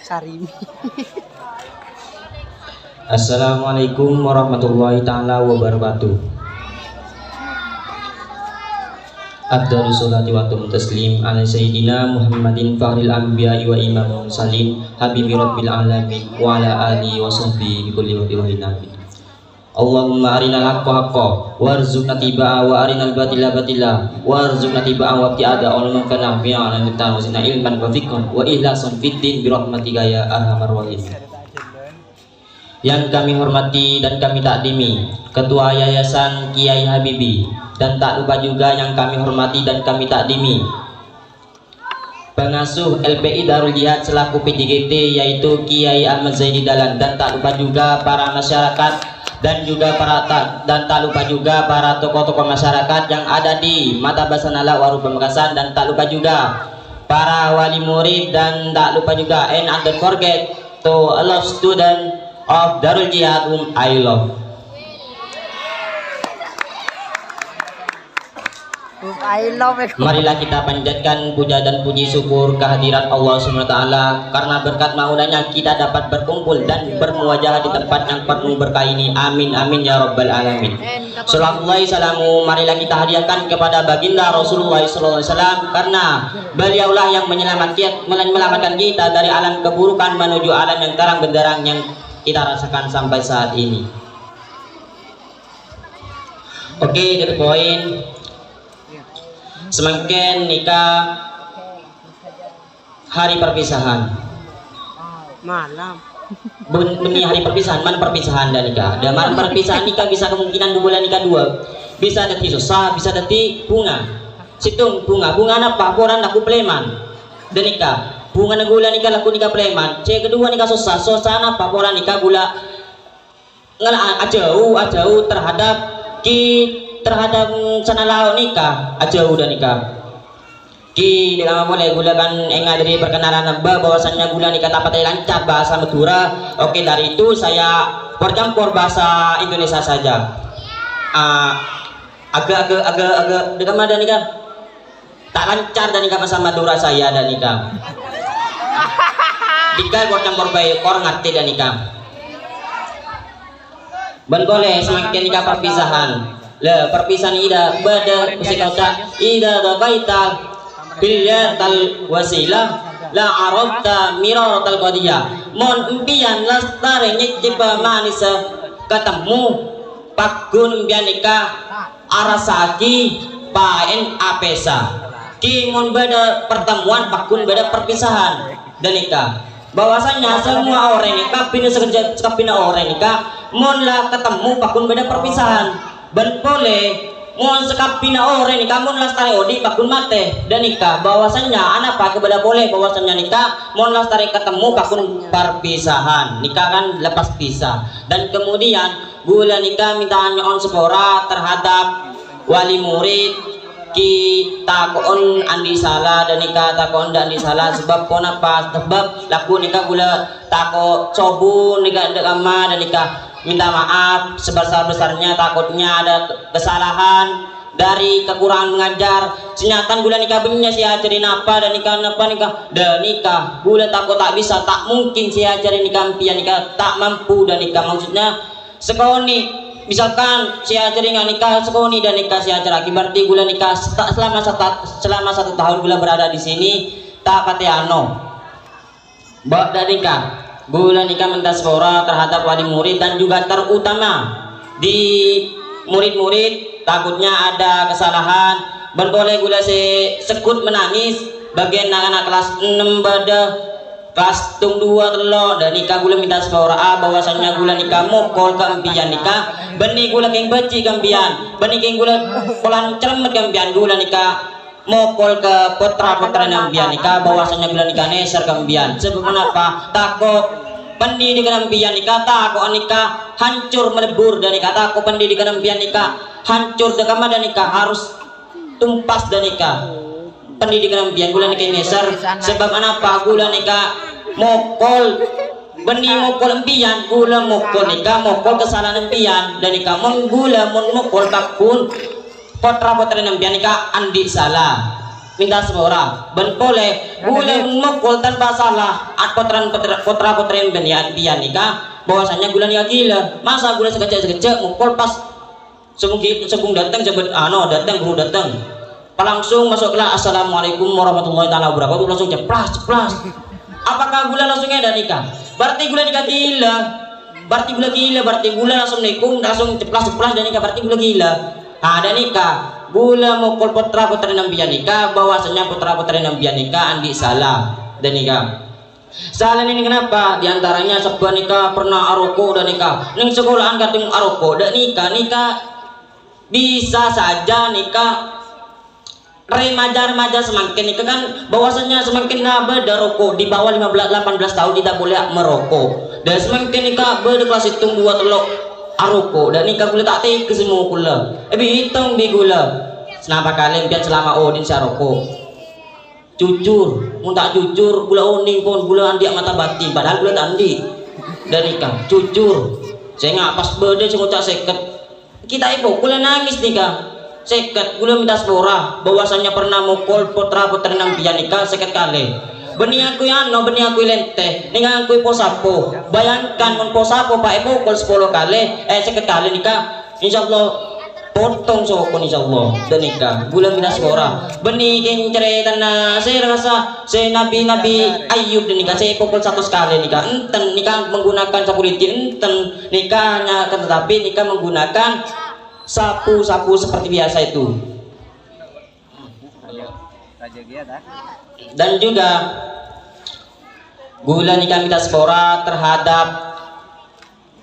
Sarimi. Assalamualaikum warahmatullahi ta'ala wabarakatuh. Afdhalus sholati wa taslim ala sayyidina Muhammadin fakhril anbiya'i wa imamul mursalin habibi rabbil alamin wa ala alihi wa sahbihi bi kulli waqtin amin. Allahumma arinal haqqa haqqa warzuqna tibaa wa arinal batila batila warzuqna tibaa wa tiada ulama kana bi'ala mutawasina ilman wa fiqhan wa ikhlasan fid din bi rahmatika ya arhamar rahimin. Yang kami hormati dan kami takdimi Ketua Yayasan Kiai Habibi, dan tak lupa juga yang kami hormati dan kami takdimi Pengasuh LPI Darul Jihad selaku PJGT yaitu Kiai Ahmad Zaidi Dahlan, dan tak lupa juga para masyarakat dan tak lupa juga para tokoh-tokoh masyarakat yang ada di Mata Basanala Waru Pamekasan, dan tak lupa juga para wali murid, dan tak lupa juga and don't forget to a lot of student of Darul Jihad whom I love. Marilah kita panjatkan puja dan puji syukur kehadirat Allah SWT, karena berkat maulanya kita dapat berkumpul dan bermuajah di tempat yang penuh berkah ini. Amin amin ya rabbal alamin. Sallallahu salamu, marilah kita hadiahkan kepada baginda Rasulullah SAW, karena beliaulah yang menyelamatkan kita dari alam keburukan menuju alam yang terang benderang yang kita rasakan sampai saat ini. Oke, the point. Semakin nikah hari perpisahan. Malam. Demi hari perpisahan, mana perpisahan dan nikah. Dan mana perpisahan nikah bisa kemungkinan 2 bulan nikah 2. Bisa dati susah, bisa dati bunga. Situng bunga apa? Poran aku pleman. Dan nikah. Bunga na gula nikah laku nikah pleman. C kedua nikah susah. Susah apa? Poran nikah gula ajau terhadap sanalao nikah ajau udah nikah ki dilama mulai gula kan enggak dari perkenalan namba bahwasannya gula nikah tapat lancar bahasa Madura. Oke, dari itu saya bercampur bahasa Indonesia saja. Agak dekat mana nikah tak lancar dan nikah bahasa Madura saya dan nikah nikah bercampur baik orang ngerti dan nikah ben boleh semakin nikah perpisahan. La perpisahan ida bada usikata ida gabaital bilyatal wasilah la arabta miraratal qadiyah mon impian lastare nyicipa manisa ketemu pakun bianika arasaki paen apesa ki mon bada pertemuan pakun bada perpisahan dan nikah. Bahwasanya semua orang nikah pina sekejap pina orang nikah mon lah ketemu pakun beda perpisahan. Ben boleh mon sekap pina orang nikah mon lastari odi pakun mate dan nikah. Bahwasanya anak pak kepada boleh bahwasanya nikah mon lastari ketemu pakun perpisahan. Nikah kan lepas pisah. Dan kemudian gula nikah minta nyoon sepora terhadap wali murid ki takon andi salah dan nikah takon dan andi salah sebab kenapa? Sebab laku nikah gula tako cobu nikah dekama dan nikah minta maaf sebesar-besarnya, takutnya ada kesalahan dari kekurangan mengajar. Senyatan gula nikah benya si ajarin apa dan nikah gula takut tak bisa, tak mungkin si ajarin nikah pian nikah tak mampu dan nikah maksudnya sekoni misalkan si ajarin nikah sekoni dan nikah si ajar berarti gula nikah selama 1 tahun gula berada di sini tak pateano bak dan nikah gula nikah mentasfora terhadap wali murid dan juga terutama di murid-murid takutnya ada kesalahan berboleh gula sekut menangis bagian anak-anak kelas 6 pada kelas 2 telo dan nikah gula minta sepora bahwasannya gula nikah mokol kampian nikah benih gula keng beci kampian benih keng gula polan cermet kampian gula nikah mokol ke putra-putra nampian nikah bahwasanya gula nikah neser kampian sebab kenapa takut pendidikan nampian nikah takut nikah hancur melebur dan nikah takut pendidikan nampian nikah hancur dekama dan nikah harus tumpas dan nikah pendidikan nampian gula nikah neser sebab kenapa gula nikah mokol benih mokol empian gula mokol nikah mokol kesalahan empian dan nikah menggula mokol takun putra-putra nampian nikah andi salah minta sepora ben boleh gula mukul tanpa salah putra putri pian nikah bahwasanya gula nikah gila masa gula sekecil mukul pas sebung datang jebet datang guru datang langsung masuk kelas assalamualaikum warahmatullahi taala wabarakatuh langsung ceplas apakah gula langsung ada nikah berarti gula nikah gila berarti gula langsung nikung langsung ceplas dan nikah berarti gula gila ada nikah gula mukul putra putri nambian nikah bahwasanya putra putri nambian nikah andi salah dan nikah salah ini kenapa diantaranya sebuah nikah pernah aroko dan nikah ning sekolahan katung aroko dan nikah bisa saja nikah remaja semakin nikah kan bahwasanya semakin beda rokok di bawah 18 tahun tidak boleh merokok dan semakin nikah beda kelas hitung 2 telok aroko dan nikah gula tak take semua gula hitung di gula kenapa kalian biar selama odin saroko jujur mau tak jujur gula oning pun gula andi mata batin padahal gula tandi dan nikah jujur saya nggak pas beda saya ngucap seket kita ibu gula nangis nikah seket gula minta sepora bahwasanya pernah mukul putra putri nang biar nikah seket kali beni aku lente nikah aku posapo bayangkan mon posapo pak ibu mukul 10 kali seket kali nikah insyaallah potong sokon insyaallah dan nikah gula minta sepora beni king cerita saya rasa saya nabi Ayub dan nikah saya pukul 100 kali nikah enten nikah menggunakan sapu lidi enten nikahnya tetapi nikah menggunakan sapu seperti biasa itu dan juga gula nikah minta sepora terhadap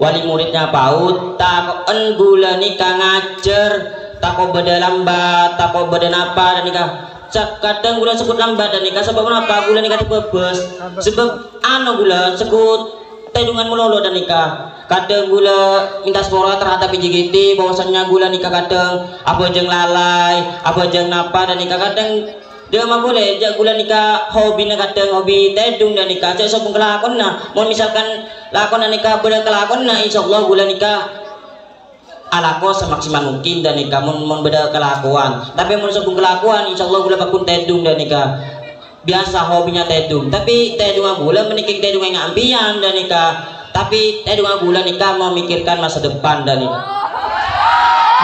wali muridnya PAUD takon gula nikah ngajar tako beda lambat tako beda napa dan nikah kadang gula sebut lambat dan nikah sebab apa gula nikah dibebes sebab gula sebut tedungan melolo dan nikah kadang gula minta sepora terhadap PJGT bahwasannya gula nikah kadang apa jeng lalai apa jeng napa dan nikah kadang dia mah boleh jak gula nikah hobi kadang hobi tedung dan nikah cek sopung kelakon mau misalkan lakon dan nikah boleh kelakon insyaallah gula nikah alako semaksimal mungkin dan nikah mau beda kelakuan tapi mau sopung kelakuan insyaallah gula bakun tedung dan nikah biasa hobinya tedung tapi tedung gula menikah tedung yang ambian dan nikah tapi tedung gula nikah mau memikirkan masa depan dan nikah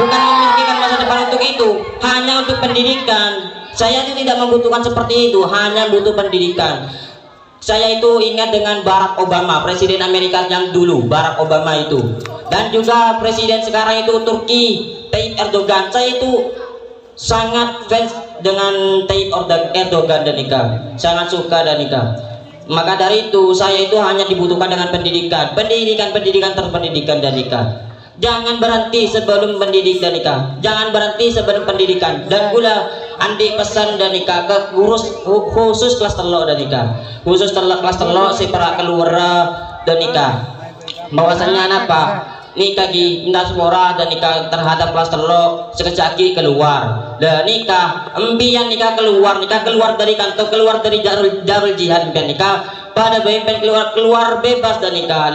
bukan memikirkan masa depan untuk itu hanya untuk pendidikan saya itu tidak membutuhkan seperti itu hanya butuh pendidikan saya itu ingat dengan Barack Obama presiden Amerika yang dulu Barack Obama itu dan juga presiden sekarang itu Turki Tayyip Erdogan saya itu sangat fans dengan Tayyip Erdogan dan nikah sangat suka dan nikah maka dari itu saya itu hanya dibutuhkan dengan pendidikan terpendidikan dan nikah jangan berhenti sebelum pendidik dan nikah jangan berhenti sebelum pendidikan dan gula andi pesan dan nikah ke khusus kelas telok dan nikah khusus kelas telok si para keluar dan nikah bahwasanya apa nikah di minta sepora dan nikah terhadap kelas telok sekejaki keluar dan nikah empian nikah keluar dari kantor keluar dari darul jihad empian nikah pada bempen keluar bebas dan nikah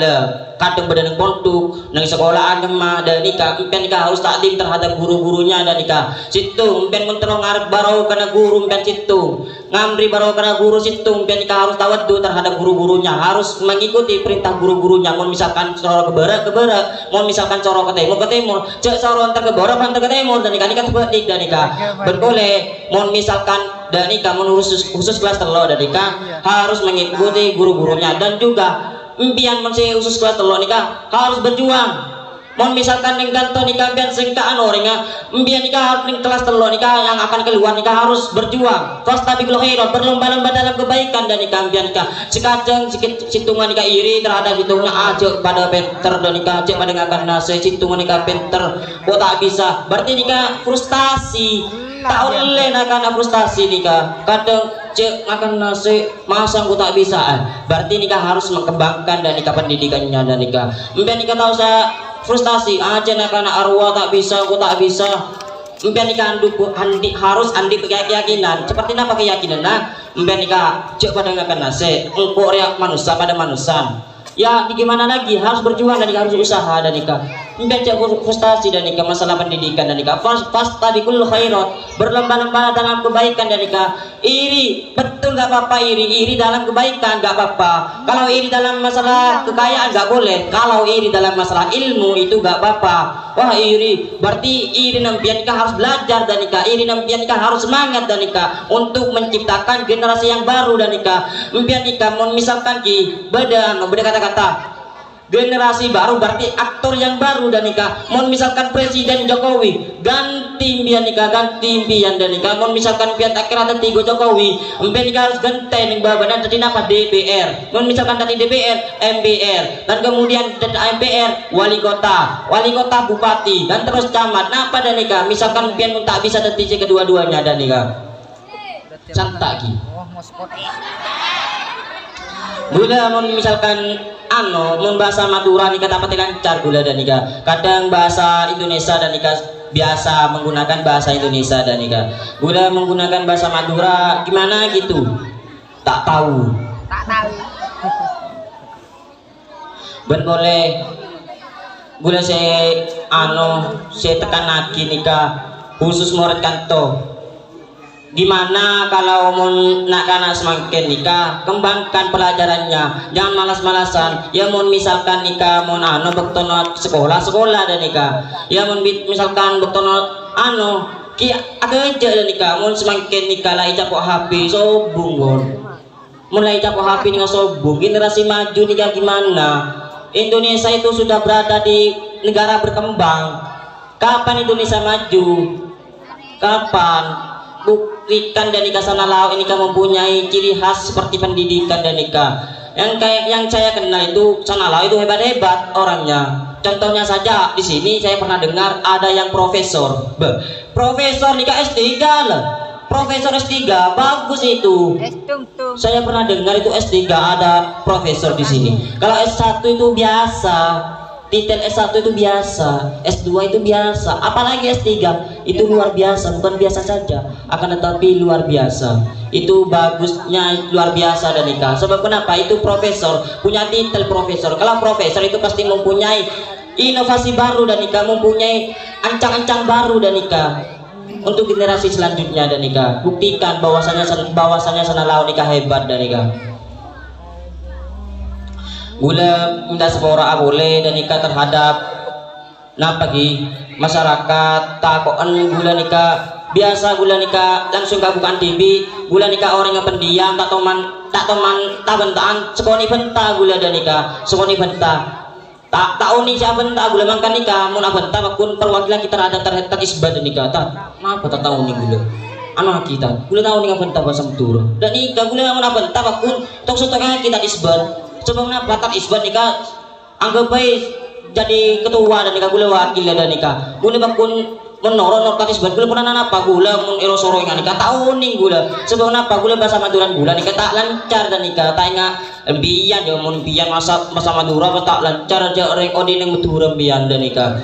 kadang badan pondok nang sekolahan kemah dan nikah empian nikah harus takdim terhadap guru-gurunya dan nikah situ empian menterong ngarep barau karena guru empian situ ngamri barau karena guru situ empian nikah harus tawaddu terhadap guru-gurunya harus mengikuti perintah guru-gurunya mau misalkan coro ke barat mau misalkan coro ke timur cek coro antar ke barat antar ke timur dan nikah sebatik dan nikah berboleh mau misalkan dan nikah khusus kelas telok dan nikah harus mengikuti guru-gurunya dan juga impian masih khusus kelas telok nikah harus berjuang mau misalkan yang kantor nikah impian sengkaan orang impian nikah harus kelas telok nikah yang akan keluar nikah harus berjuang fastabiqul khairat berlomba-lomba dalam kebaikan dan nikah impian nikah sekadang situngan nikah iri terhadap hitungnya aja pada pinter dan nikah aja pada ngakan nasi situngan nikah pinter kok tak bisa berarti nikah frustasi tak oleh nak frustasi nikah kadang cek makan nasi masa aku tak bisa berarti nikah harus mengembangkan dan nikah pendidikannya dan nikah empian nikah tahu saya frustasi aja nak arwah tak bisa aku tak bisa empian nikah harus andi keyakinan seperti apa keyakinan empian nikah cek pada makan nasi engkau reak manusia pada manusia ya gimana lagi harus berjuang dan nikah harus usaha dan nikah membaca frustasi dan nikah masalah pendidikan dan nikah fastabiqul khairat, berlomba-lomba dalam kebaikan dan nikah. Iri betul gak apa-apa, iri dalam kebaikan gak apa-apa. Kalau iri dalam masalah kekayaan gak boleh, kalau iri dalam masalah ilmu itu gak apa-apa. Wah iri berarti iri nampian nikah harus belajar dan nikah, iri nampian nikah harus semangat dan nikah untuk menciptakan generasi yang baru dan nikah. Impian nikah misalkan ki beda kata-kata generasi baru berarti aktor yang baru dan nikah. Mohon misalkan Presiden Jokowi ganti impian nikah, ganti impian dan nikah. Mohon misalkan impian akhirnya tiga Jokowi impian nikah harus genteng babanan tadi apa DPR. Mohon misalkan tadi DPR MPR dan kemudian MPR wali kota bupati dan terus camat. Napa dan nikah misalkan impian tak bisa tadi kedua-duanya dan nikah santak ki. Gula misalkan bahasa Madura nikah dapat lancar gula dan nikah. Kadang bahasa Indonesia dan nikah biasa menggunakan bahasa Indonesia dan nikah. Gula menggunakan bahasa Madura gimana gitu? Tak tahu. Ben boleh gula saya tekan lagi nikah khusus murid kanto. Gimana kalau mau nak semakin nikah, kembangkan pelajarannya, jangan malas-malasan. Ya mau misalkan nikah mau bektono sekolah dan nikah. Ya mau misalkan bektono ki agak aja dan nikah. Mau semakin nikah lah ijak HP sobung mulai ijak HP dengan sobung. Generasi maju nikah gimana? Indonesia itu sudah berada di negara berkembang. Kapan Indonesia maju? Kapan? Buktikan dan nikah sana lau ini kan mempunyai ciri khas seperti pendidikan dan nikah. Yang saya kenal itu sana lau itu hebat-hebat orangnya. Contohnya saja di sini saya pernah dengar ada yang profesor. Profesor nikah S3 lah. Profesor S3 bagus itu. Saya pernah dengar itu S3 ada profesor di sini. Kalau S1 itu biasa. Titel S1 itu biasa, S2 itu biasa, apalagi S3 itu luar biasa, bukan biasa saja, akan tetapi luar biasa. Itu bagusnya luar biasa dan nikah. Sebab kenapa? Itu profesor, punya titel profesor. Kalau profesor itu pasti mempunyai inovasi baru dan nikah, mempunyai ancang-ancang baru dan nikah untuk generasi selanjutnya dan nikah. Buktikan bahwasanya sana lau nikah hebat dan nikah. Gula minta sepora boleh dan nikah terhadap pagi masyarakat takoan gula nikah biasa gula nikah langsung bukan TV gula nikah orang yang pendiam tak bentaan sekoni benta gula dan nikah sekoni benta tak uni siapa benta gula makan nikah mun benta bakun perwakilan kita ada terhadap isbad dan nikah tak apa tak tahu nih gula anak kita gula tahu nih benta bahasa Madura dan nikah gula mun benta bakun tok sotoknya kita isbad. Sebelumnya batak isbat nikah anggap baik jadi ketua dan nikah gula wakil dan nikah gula bakun menoro isbat gula pernah apa gula mun ero soro nikah tahu nih gula sebelumnya apa gula bahasa Madura gula nikah tak lancar dan nikah tak ingat embian ya mun embian masa Madura tak lancar aja orang odi yang Madura embian dan nikah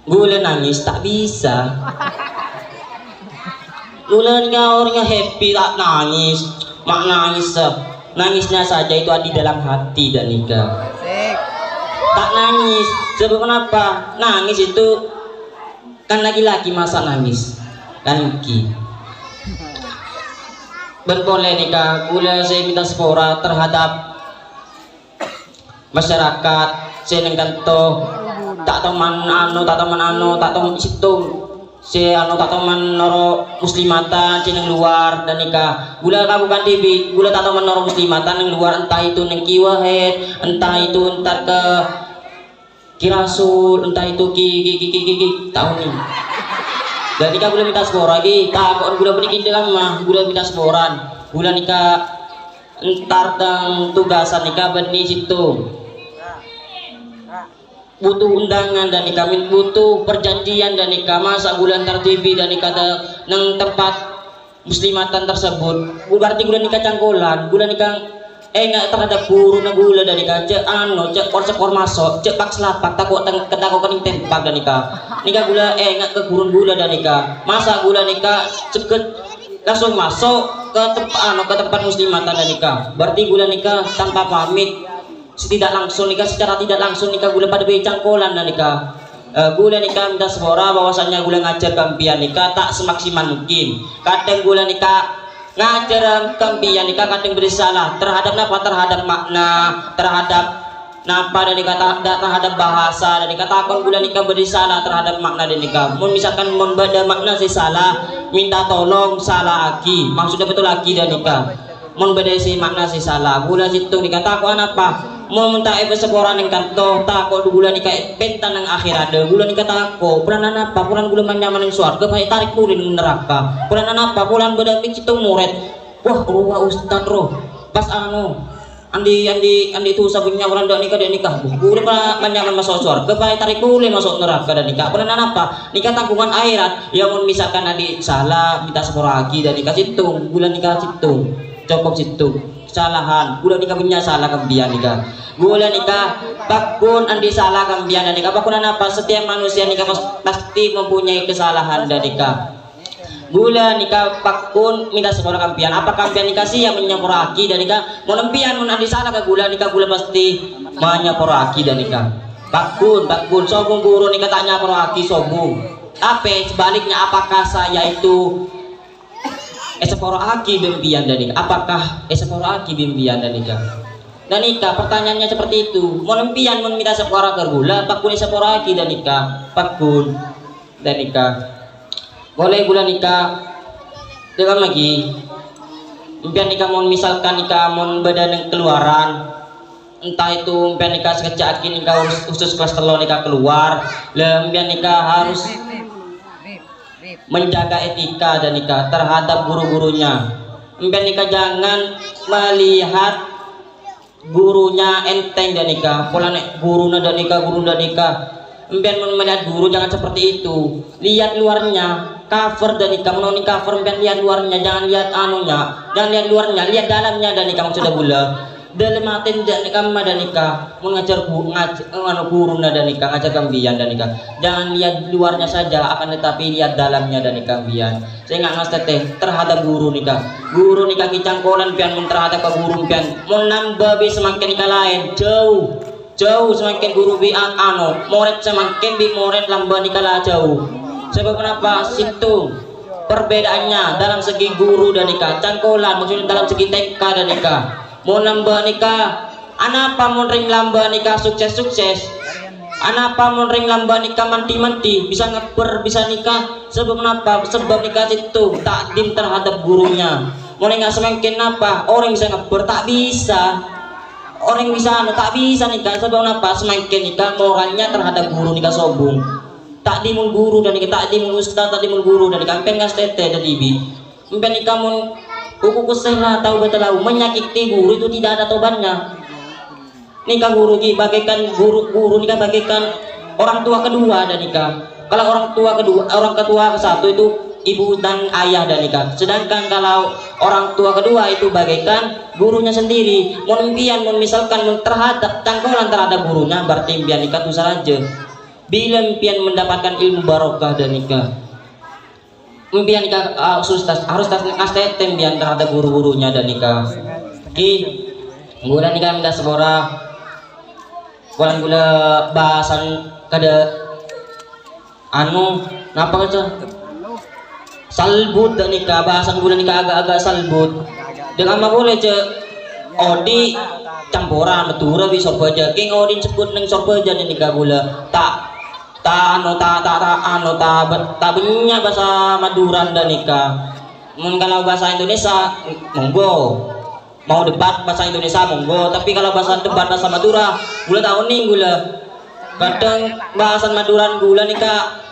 gula nangis tak bisa. Gula nikah orangnya happy tak nangis, mak nangisnya saja itu ada di dalam hati dan nikah. Tak nangis, sebab kenapa? Nangis itu kan laki-laki masa nangis, kan ki. Berboleh nikah, gula saya minta sepora terhadap masyarakat, saya nengkanto tak teman situ. Si tak teman noro muslimatan cina luar dan nikah gula bukan TV gula tak teman noro muslimatan yang luar entah itu neng kiwahet entah itu entar ke kirasul entah itu ki tahu nih dan nikah gula minta sepora lagi takut gula berikin dengan mah gula minta seporan gula nikah entar dan tugasan nikah benih situ butuh undangan dan nikah butuh perjanjian dan nikah masa bulan tertibi dan nikah nang tempat muslimatan tersebut berarti gula nikah cangkolan gula nikah nggak terhadap guru na gula dan nikah cek sekor masuk cek pak selapak takut kening tempak dan nikah gula nggak ke gurun gula dan nikah masa gula nikah ceket langsung masuk ke tempat muslimatan dan nikah. Berarti gula nikah tanpa pamit, tidak langsung nikah, secara tidak langsung nikah gula pada becangkolan dan nikah. Gula nikah minta sebora bahwasanya gula ngajar kampian nikah tak semaksimal mungkin. Kadang gula nikah ngajar kampian nikah kadang bersalah terhadap apa, terhadap makna, terhadap napa dan nikah, terhadap bahasa dan nikah. Takon gula nikah bersalah terhadap makna dan nikah. Mun misalkan membeda makna si salah, minta tolong salah lagi, maksudnya betul lagi dan nikah. Mun beda si makna si salah, gula situ nikah takon apa? Mau minta seporan yang kanto takut gula nikah pentan yang akhirat ada gula nikah takut peranan apa pulang gula manyaman yang suarga baik tarik pulin neraka peranan apa pulang beda itu murid wah ustad roh pas andi itu sabinya pulang dak nikah gula manyaman masuk suarga baik tarik pulin masuk neraka dan nikah peranan apa nikah tanggungan akhirat yang misalkan adi salah minta sepora lagi dan nikah situ gula nikah situ cukup situ kesalahan gula nikah punya salah kemudian nikah gula nikah bakun andi salah kemudian dan nikah bakun apa setiap manusia nikah pasti mempunyai kesalahan dan nikah gula nikah bakun minta sekolah kampian apa kampian nikah sih yang menyempuraki dan nikah menempian mun andi salah ke gula nikah gula pasti menyempuraki dan nikah bakun sobung guru nikah tak nyempuraki sobung tapi sebaliknya apakah saya itu seporo aki bimbian dan nikah apakah seporo aki bimbian dan nikah dan nikah pertanyaannya seperti itu mau nempian mau minta sepora kergula pakun seporo aki dan nikah pakun dan nikah boleh gula nikah dengan lagi impian nikah mau misalkan nikah mau badan yang keluaran entah itu impian nikah sekecak nikah khusus kelas telur nikah keluar impian nikah harus menjaga etika dan nikah terhadap guru-gurunya. Impian nikah jangan melihat gurunya enteng dan nikah. Pola guru dan nikah. Impian melihat guru jangan seperti itu. Lihat luarnya, cover dan nikah. Menoni cover impian lihat luarnya, jangan lihat anunya, jangan lihat luarnya, lihat dalamnya dan nikah sudah gula. Dalam hati dan nikah dan nikah mengajar guru dan nikah ngajar kambian dan nikah jangan lihat luarnya saja akan tetapi lihat dalamnya dan nikah kambian saya nggak ngas teteh terhadap guru nikah kicangkolan pian terhadap ke guru pian mau nambah semakin nikah lain jauh semakin guru bian moret semakin moret lambah nikah lah jauh sebab kenapa situ perbedaannya dalam segi guru dan nikah cangkolan maksudnya dalam segi TK dan nikah mau nambah nikah anapa mau ring lambah nikah sukses anapa mau ring lambah nikah manti bisa ngeper bisa nikah sebab apa sebab nikah itu takdim terhadap gurunya mau nggak semakin apa orang bisa ngeper tak bisa orang bisa tak bisa nikah sebab apa semakin nikah moralnya terhadap guru nikah sobung takdimul guru dan nikah takdimul ustaz takdimul guru dan nikah pengen tete dan ibi pengen nikah mau buku kusela tahu betul menyakiti guru itu tidak ada tobatnya nikah guru bagaikan guru nikah bagaikan orang tua kedua dan nikah kalau orang ketua ke satu itu ibu dan ayah dan nikah sedangkan kalau orang tua kedua itu bagaikan gurunya sendiri impian misalkan terhadap cangkolan terhadap gurunya berarti impian nikah itu saja bila impian mendapatkan ilmu barokah dan nikah impian nikah harus tas tembian terhadap guru-gurunya dan nikah gula nikah minta sebora gula bahasan kada napa aja salbut dan nikah bahasan gula nikah agak-agak salbut dengan apa boleh odi campuran betura bisa aja king odi sebut neng sopa aja nikah gula tak banyak bahasa Maduran dan nikah kalau bahasa Indonesia monggo mau debat bahasa Indonesia monggo tapi kalau bahasa debat bahasa Madura gula tahu nih gula kadang bahasa Maduran gula nikah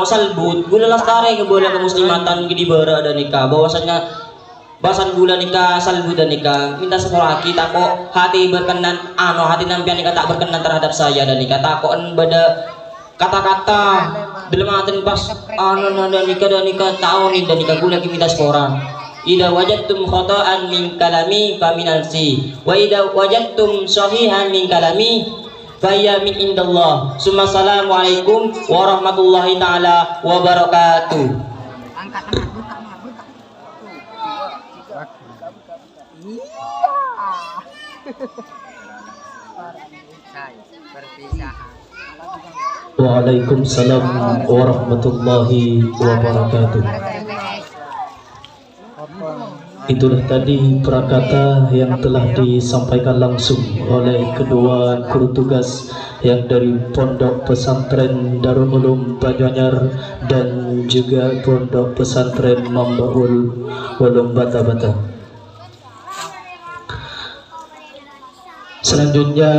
salbut gula lastare ke bola kemuslimatan di bara dan nikah bahwasanya bahasa gula nikah salbut dan nikah minta sekolah kita kok hati berkenan hati nampian nikah tak berkenan terhadap saya dan nikah takon beda kata-kata dalam hati pas dan nikah tahu nih dan nikah gula kita sekolah ida wajadtum khata'an min kalami faminalsi wa ida wajadtum sahihan min kalami faya min indallah summa assalamualaikum warahmatullahi ta'ala wabarakatuh. Waalaikumsalam warahmatullahi wabarakatuh. Itulah tadi prakata yang telah disampaikan langsung oleh kedua guru tugas yang dari Pondok Pesantren Darul Ulum Banyuanyar dan juga Pondok Pesantren Mambaul Ulum Bata-Bata. Selanjutnya